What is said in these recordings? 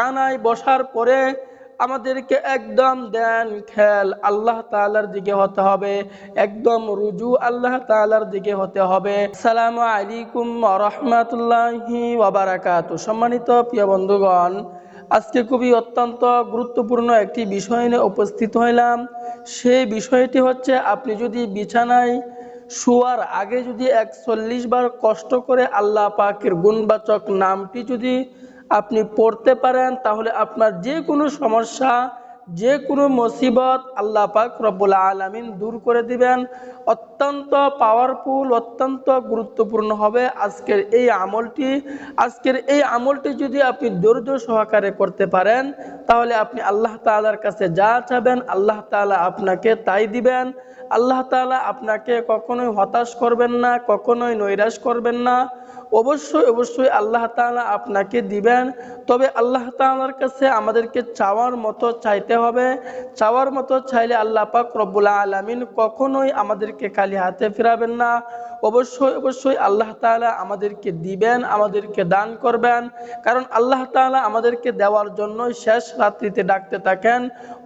আনায় বসার পরে আমাদেরকে একদম দেন খেয়াল আল্লাহ তাআলার দিকে হতে হবে, একদম রুজু আল্লাহ তাআলার দিকে হতে হবে। আসসালামু আলাইকুম ওয়া রাহমাতুল্লাহি ওয়া বারাকাতুহু। সম্মানিত প্রিয় বন্ধুগণ, আজকে খুবই অত্যন্ত গুরুত্বপূর্ণ একটি বিষয় নিয়ে উপস্থিত হইলাম। সেই বিষয়টি হচ্ছে, আপনি যদি বিছানায় শোয়ার আগে যদি 41 বার কষ্ট করে আল্লাহ পাকের গুণবাচক নামটি যদি আপনি পড়তে পারেন, তাহলে আপনার যে কোনো সমস্যা, যে কোনো মুসিবত আল্লাহ পাক রব্বুল আলামিন দূর করে দিবেন। অত্যন্ত পাওয়ারফুল, অত্যন্ত গুরুত্বপূর্ণ হবে আজকের এই আমলটি যদি আপনি ধৈর্য সহকারে করতে পারেন, তাহলে আপনি আল্লাহ তাআলার কাছে যা চাবেন আল্লাহ তাআলা আপনাকে তাই দিবেন। আল্লাহ তাআলা আপনাকে কখনোই হতাশ করবেন না, কখনোই নৈরাশ করবেন না। অবশ্যই আল্লাহ তাআলা আপনাকে দিবেন। তবে আল্লাহ তাআলার কাছে আমাদেরকে চাওয়ার মতো চাইতে হবে। চাওয়ার মতো চাইলে আল্লাহ পাক রব্বুল আলামিন কখনোই আমাদেরকে খালি হাতে ফেরাবেন না। অবশ্যই আল্লাহ তাআলা আমাদেরকে দিবেন, আমাদেরকে দান করবেন। কারণ আল্লাহ তাআলা আমাদেরকে দেওয়ার জন্য শেষ রাত্রিতে ডাকতে থাকেন,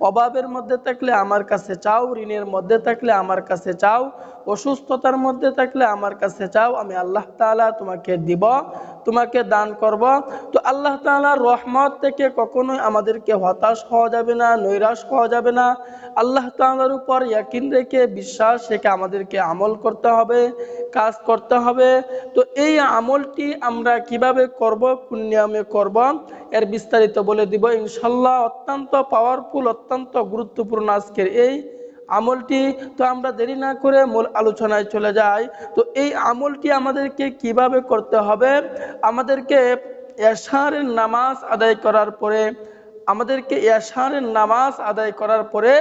অভাবের মধ্যে থাকলে আমার কাছে চাও, ঋণের মধ্যে থাকলে আমার কাছে চাও, অসুস্থতার মধ্যে থাকলে আমার কাছে চাও, আমি আল্লাহ তাআলা তোমাকে দিব, তোমাকে দান করব। তো আল্লাহ তাআলার রহমত থেকে কখনোই আমাদেরকে হতাশ হওয়া যাবে না, নৈরাশ হওয়া যাবে না। আল্লাহ তাআলার উপর ইয়াকিন রেখে, বিশ্বাস রেখে আমাদেরকে আমল করতে হবে, কাজ করতে হবে। তো এই আমলটি আমরা কিভাবে করব, কোন নিয়মে করব, এর বিস্তারিত বলে দিব ইনশাআল্লাহ। অত্যন্ত পাওয়ারফুল, অত্যন্ত গুরুত্বপূর্ণ আজকের এই আমলটি। তো আমরা দেরি না করে মূল আলোচনায় চলে যাই। তো এই আমলটি আমাদেরকে কিভাবে করতে হবে, আমাদেরকে এশারের নামাজ আদায় করার পরে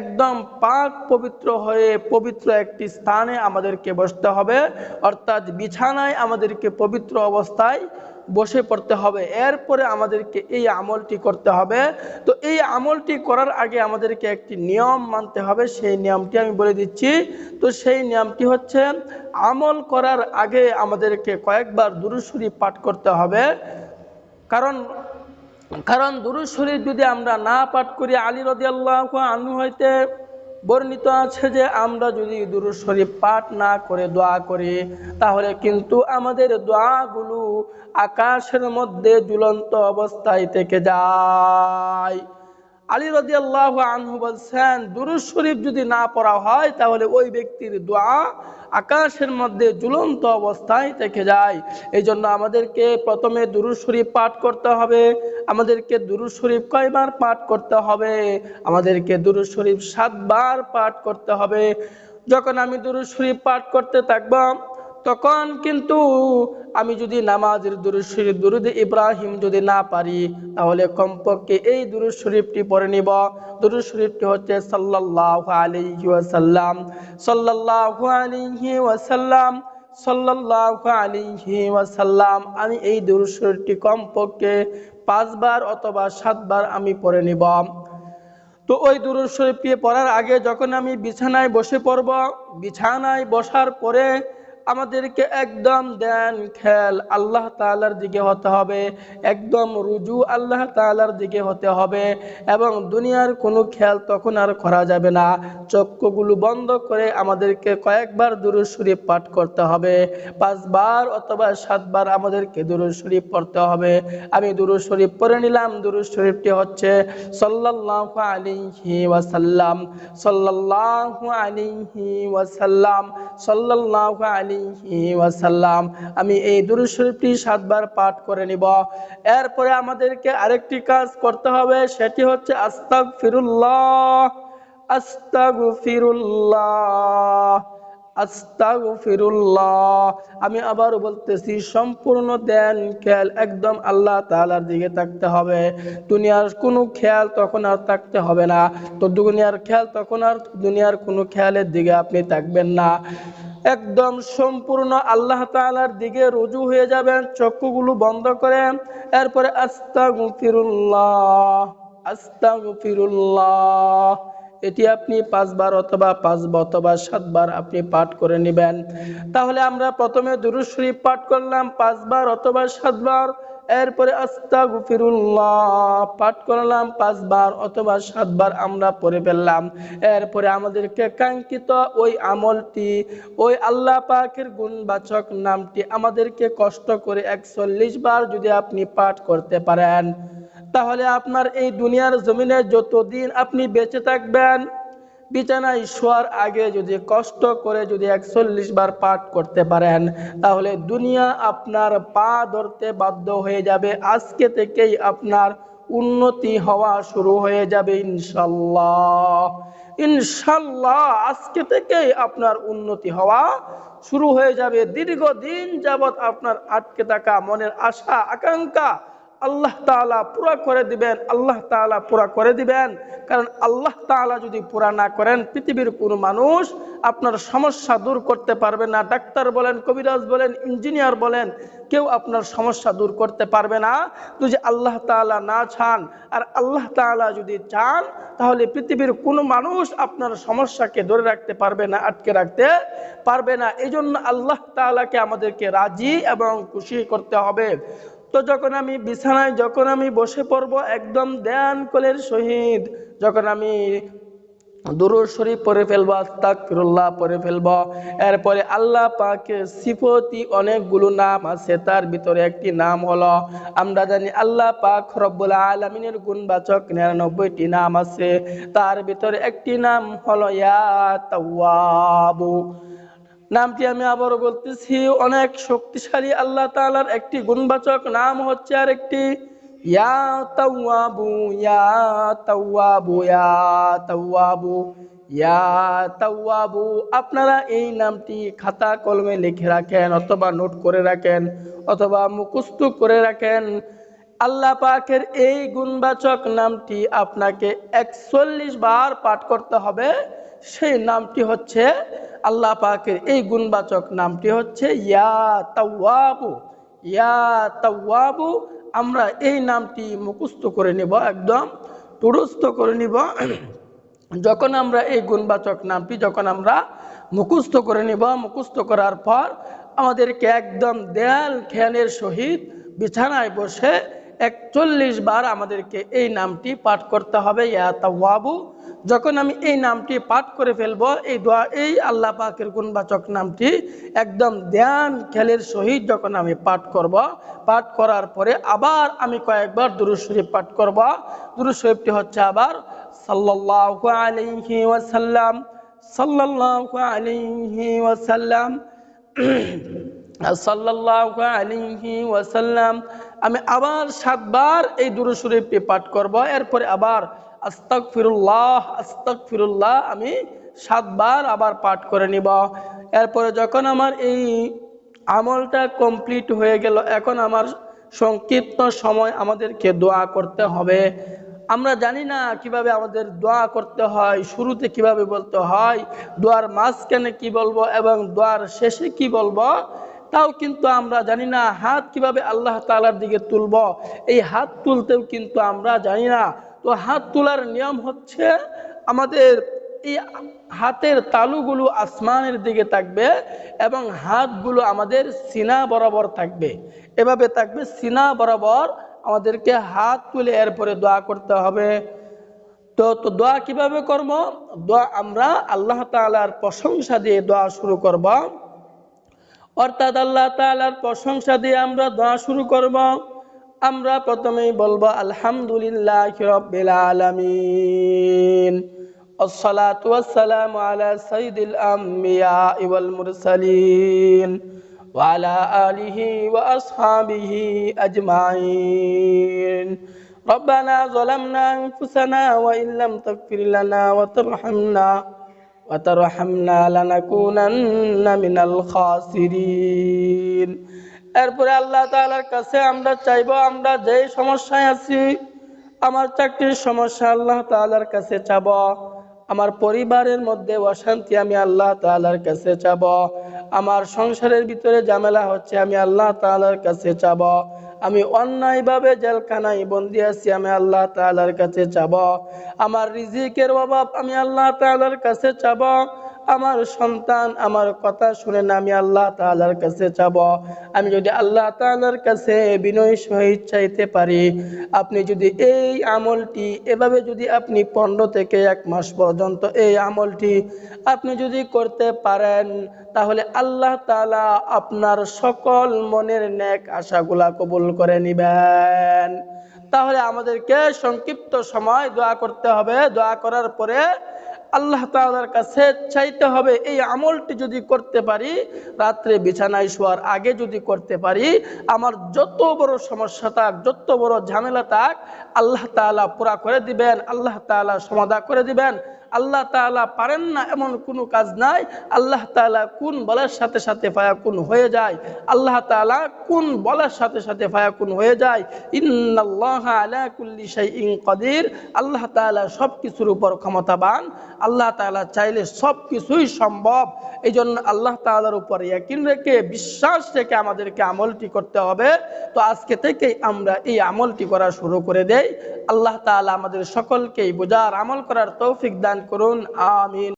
একদম পাক পবিত্র হয়ে পবিত্র একটি স্থানে আমাদেরকে বসতে হবে, অর্থাৎ বিছানায় আমাদেরকে পবিত্র অবস্থায় বসে পড়তে হবে। এরপরে আমাদেরকে এই আমলটি করতে হবে। তো এই আমলটি করার আগে আমাদেরকে একটি নিয়ম মানতে হবে, সেই নিয়মটি আমি বলে দিচ্ছি। তো সেই নিয়মটি হচ্ছে, আমল করার আগে আমাদেরকে কয়েকবার দুরূদ শরীফ পাঠ করতে হবে। কারণ দুরূদ শরীফ যদি আমরা না পাঠ করি, আলী রাদিয়াল্লাহু আনহু হইতে বর্ণিত আছে যে, আমরা যদি দুরূদ শরীফ পাঠ না করে দোয়া করি, তাহলে কিন্তু আমাদের দোয়াগুলো আকাশের মধ্যে ঝুলন্ত অবস্থায় থেকে যায়। আলী রাদিয়াল্লাহু আনহু বলছেন, দুরূদ শরীফ যদি না পড়া হয়, তাহলে ওই ব্যক্তির দোয়া আকাশের মধ্যে ঝুলন্ত অবস্থায় থেকে যায়। এই জন্য আমাদেরকে প্রথমে দুরূদ শরীফ পাঠ করতে হবে। আমাদেরকে দুরূদ শরীফ কয়বার পাঠ করতে হবে? আমাদেরকে দুরূদ শরীফ 7 বার পাঠ করতে হবে। যখন আমি দুরূদ শরীফ পাঠ করতে থাকব, তখন কিন্তু আমি যদি নামাজের দুরূদ শরীফ, দুরূদ ইব্রাহিম যদি না পারি, তাহলে কমপক্ষে এই দুরূদ শরীফটি পড়ে নিব। দুরূদ শরীফটি হচ্ছে সাল্লাল্লাহু আলাইহি ওয়াসাল্লাম, সাল্লাল্লাহু আলাইহি ওয়াসাল্লাম, সাল্লাল্লাহু আলাইহি ওয়াসাল্লাম। আমি এই দুরূদ শরীফটি কমপক্ষে 5 বার অথবা 7 বার আমি পড়ে নিব। তো ওই দুরূদ শরীফটি পড়ার আগে যখন আমি বিছানায় বসে পড়ব, বিছানায় বসার পরে আমাদেরকে একদম দেন খেয়াল আল্লাহ তাআলার দিকে হতে হবে, একদম রুজু আল্লাহ তাআলার দিকে হতে হবে, এবং দুনিয়ার কোনো খেয়াল তখন আর করা যাবে না। চক্ষুগুলো বন্ধ করে আমাদেরকে কয়েকবার দুরূদ শরীফ পাঠ করতে হবে। 5 বার অথবা 7 বার আমাদেরকে দুরূদ শরীফ পড়তে হবে। আমি দুরূদ শরীফ পড়ে নিলাম। দুরূদ শরীফটি হচ্ছে সাল্লাল্লাহু আলাইহি ওয়াসাল্লাম, সাল্লাল্লাহু আলাইহি ওয়াসাল্লাম, সাল্লাল্লাহু আলাইহি ওয়াসাল্লাম। আমি এই দুরূদ শরীফটি 7 বার পাঠ করে নিব। এরপরে আমাদেরকে আরেকটি কাজ করতে হবে, সেটি হচ্ছে আস্তাগফিরুল্লাহ, আস্তাগফিরুল্লাহ, আস্তাগফিরুল্লাহ। আমি আবার বলতেছি, সম্পূর্ণ ধ্যান খেয়াল একদম আল্লাহ তাআলার দিকে থাকতে হবে। দুনিয়ার কোনো খেয়াল তখন আর থাকতে হবে না। তো দুনিয়ার কোনো খেয়ালের দিকে আপনি থাকবেন না। একদম সম্পূর্ণ আল্লাহ তাআলার দিকে রুজু হয়ে যাবেন, চক্ষুগুলো বন্ধ করে। এরপরে আস্তাগফিরুল্লাহ, আস্তাগফিরুল্লাহ, এটি আপনি 5 বার অথবা 7 বার আপনি পাঠ করে নেবেন। তাহলে আমরা প্রথমে দুরূদ শরীফ পাঠ করলাম 5 বার অথবা 7 বার। এরপরে আস্তাগফিরুল্লাহ পাঠ করলাম 5 বার অথবা 7 বার আমরা পড়ে ফেললাম। এরপরে আমাদেরকে কাঙ্ক্ষিত ওই আমলটি, ওই আল্লাহ পাকের গুণবাচক নামটি আমাদেরকে কষ্ট করে 41 বার যদি আপনি পাঠ করতে পারেন, তাহলে আপনার এই দুনিয়ার জমিনে যতদিন আপনি বেঁচে থাকবেন, বিছানায় শোয়ার আগে যদি কষ্ট করে যদি 41 বার পাঠ করতে পারেন, তাহলে দুনিয়া আপনার পা ধরতে বাধ্য হয়ে যাবে। আজকে থেকেই আপনার উন্নতি হওয়া শুরু হয়ে যাবে ইনশাল্লাহ। ইনশাল্লাহ আজকে থেকেই আপনার উন্নতি হওয়া শুরু হয়ে যাবে। দীর্ঘদিন যাবৎ আপনার আটকে থাকা মনের আশা আকাঙ্ক্ষা আল্লাহ তাআলা পুরা করে দিবেন, আল্লাহ তাআলা পুরা করে দিবেন। কারণ আল্লাহ তাআলা যদি পুরা না করেন, পৃথিবীর কোনো মানুষ আপনার সমস্যা দূর করতে পারবে না। ডাক্তার বলেন, কবিরাজ বলেন, ইঞ্জিনিয়ার বলেন, কেউ আপনার সমস্যা দূর করতে পারবে না যদি আল্লাহ তাআলা না চান। আর আল্লাহ তাআলা যদি চান, তাহলে পৃথিবীর কোনো মানুষ আপনার সমস্যাকে ধরে রাখতে পারবে না, আটকে রাখতে পারবে না। এই জন্য আল্লাহ তাআলাকে আমাদেরকে রাজি এবং খুশি করতে হবে। তো যখন আমি বিছানায় যখন আমি বসে পড়ব, একদম ধ্যান কলের সহিত যখন আমি দুরূদ শরীফ পড়ে ফেলবো, আস্তাগফিরুল্লাহ পড়ে ফেলবো, এরপরে আল্লাহ পাকের সিফতি অনেকগুলো নাম আছে, তার ভিতরে একটি নাম হলো, আমরা জানি আল্লাহ পাক রব্বুল আলামিনের গুণবাচক 99টি নাম আছে, তার ভিতরে একটি নাম হলো ইয়া তাওয়াবু। নামটি আমি আবারও বলতেছি, অনেক শক্তিশালী আল্লাহ তাআলার একটি গুণবাচক নাম হচ্ছে আর একটি ইয়া তাওয়াবু, ইয়া তাওয়াবু, ইয়া তাওয়াবু, ইয়া তাওয়াবু। আপনারা এই নামটি খাতা কলমে লিখে রাখেন অথবা নোট করে রাখেন অথবা মুখস্থ করে রাখেন। আল্লাহ পাকের এই গুণবাচক নামটি আপনাকে 41 বার পাঠ করতে হবে। সেই নামটি হচ্ছে, আল্লাহ পাকের এই গুণবাচক নামটি হচ্ছে ইয়া তাওয়াবু, ইয়া তাওয়াবু। আমরা এই নামটি মুখস্থ করে নিব, একদম তুরস্থ করে নিব। যখন আমরা এই গুণবাচক নামটি যখন আমরা মুখস্থ করে নিব, মুখস্থ করার পর আমাদেরকে একদম দেয়াল খেয়ালের সহিত বিছানায় বসে 41 বার আমাদেরকে এই নামটি পাঠ করতে হবে, ইয়া তাওয়াবু। যখন আমি এই নামটি পাঠ করে ফেলবো, এই দোয়া, এই আল্লাহ পাকের গুণবাচক নামটি একদম ধ্যান খেয়ালের সহিত যখন আমি পাঠ করব, পাঠ করার পরে আবার আমি কয়েকবার দুরূদ শরীফ পাঠ করব। দুরূদ শরীফটি হচ্ছে আবার সাল্লাল্লাহু আলাইহি ওয়াসাল্লাম, সাল্লাল্লাহু আলাইহি ওয়াসাল্লাম, সাল্লাল্লাহু আলাইহি ওয়াসাল্লাম। আমি আবার 7 বার এই দুরূদ শরীফটি পাঠ করব। এরপরে আবার আস্তাগফিরুল্লাহ, আস্তাগফিরুল্লাহ আমি 7 বার আবার পাঠ করে নিব। এরপরে যখন আমার এই আমলটা কমপ্লিট হয়ে গেল, এখন আমার সংক্ষিপ্ত সময় আমাদেরকে দোয়া করতে হবে। আমরা জানি না কিভাবে আমাদের দোয়া করতে হয়, শুরুতে কিভাবে বলতে হয়, দোয়ার মাঝখানে কি বলবো এবং দোয়ার শেষে কি বলবো, তাও কিন্তু আমরা জানি না। হাত কিভাবে আল্লাহ তাআলার দিকে তুলব, এই হাত তুলতেও কিন্তু আমরা জানি না। তো হাত তোলার নিয়ম হচ্ছে, আমাদের এই হাতের তালুগুলো আসমানের দিকে থাকবে এবং হাতগুলো আমাদের সিনা বরাবর থাকবে, এভাবে থাকবে সিনা বরাবর। আমাদেরকে হাত তুলে এরপরে দোয়া করতে হবে। তো দোয়া কিভাবে করব? দোয়া আমরা আল্লাহ তাআলার প্রশংসা দিয়ে দোয়া শুরু করব। অর্থাৎ আল্লাহ তাআলার প্রশংসা দিয়ে আমরা দোয়া শুরু করব। আমরা প্রথমেই বলবো আলহামদুলিল্লাহি রাব্বিল আলামিন, আসসালাতু ওয়াসসালামু আলা সাইয়্যিদিল আম্বিয়া ওয়াল মুরসালিন ওয়া আলা আলিহি ওয়া আসহাবিহি আজমাইন। রব্বানা যালামনা আনফুসানা ওয়া ইল্লাম তাগফির লানা ওয়া তারহামনা লানাকুনান্না মিনাল খাসিরিন। এরপরে আল্লাহ তাআলার কাছে আমরা চাইবো, আমরা যেই সমস্যায় আছি, আমার চাকরির সমস্যা আল্লাহ তাআলার কাছে চাবো, আমার পরিবারের মধ্যে অশান্তি আমি আল্লাহ তাআলার কাছে চাবো, আমার সংসারের ভিতরে ঝামেলা হচ্ছে আমি আল্লাহ তাআলার কাছে চাবো, আমি অন্যায়ভাবে জেলখানায় বন্দী আছি আমি আল্লাহ তাআলার কাছে চাবো, আমার রিজিকের অভাব আমি আল্লাহ তাআলার কাছে চাবো, আমার সন্তান আমার কথা শুনে না আমি আল্লাহ তাআলার কাছে যাব। আমি যদি আল্লাহ তাআলার কাছে বিনয় সহিত চাইতে পারি, আপনি যদি এই আমলটি এভাবে যদি আপনি 15 থেকে 1 মাস পর্যন্ত এই আমলটি আপনি যদি করতে পারেন, তাহলে আল্লাহ তাআলা আপনার সকল মনের নেক আশাগুলা কবুল করে নিবেন। তাহলে আমাদেরকে সংক্ষিপ্ত সময় দোয়া করতে হবে। দোয়া করার পরে আল্লাহ তাআলার কাছে চাইতে হবে। এই আমলটি যদি করতে পারি, রাত্রে বিছানায় শোয়ার আগে যদি করতে পারি, আমার যত বড় সমস্যা থাক, যত বড় ঝামেলা থাক, আল্লাহ তাআলা পুরা করে দিবেন, আল্লাহ তাআলা সমাধান করে দিবেন। আল্লাহ তাআলা পারেন না এমন কোনো কাজ নাই। আল্লাহ তাআলা কোন বলার সাথে সাথে ফায়াকুন হয়ে যায়। আল্লাহ তাআলা কোন বলার সাথে সাথে ফায়াকুন হয়ে যায়। ইন্নাল্লাহা আলা কুল্লি শাইইন কাদির। আল্লাহ তাআলা সব কিছুর উপর ক্ষমতাবান। আল্লাহ তাআলা চাইলে সব কিছুই সম্ভব। এই জন্য আল্লাহ তাআলার উপর ইয়াকিন রেখে, বিশ্বাস রেখে আমাদেরকে আমলটি করতে হবে। তো আজকে থেকেই আমরা এই আমলটি করা শুরু করে দেই। আল্লাহ তাআলা আমাদের সকলকেই বুঝার আমল করার তৌফিক দান করুন। আমিন।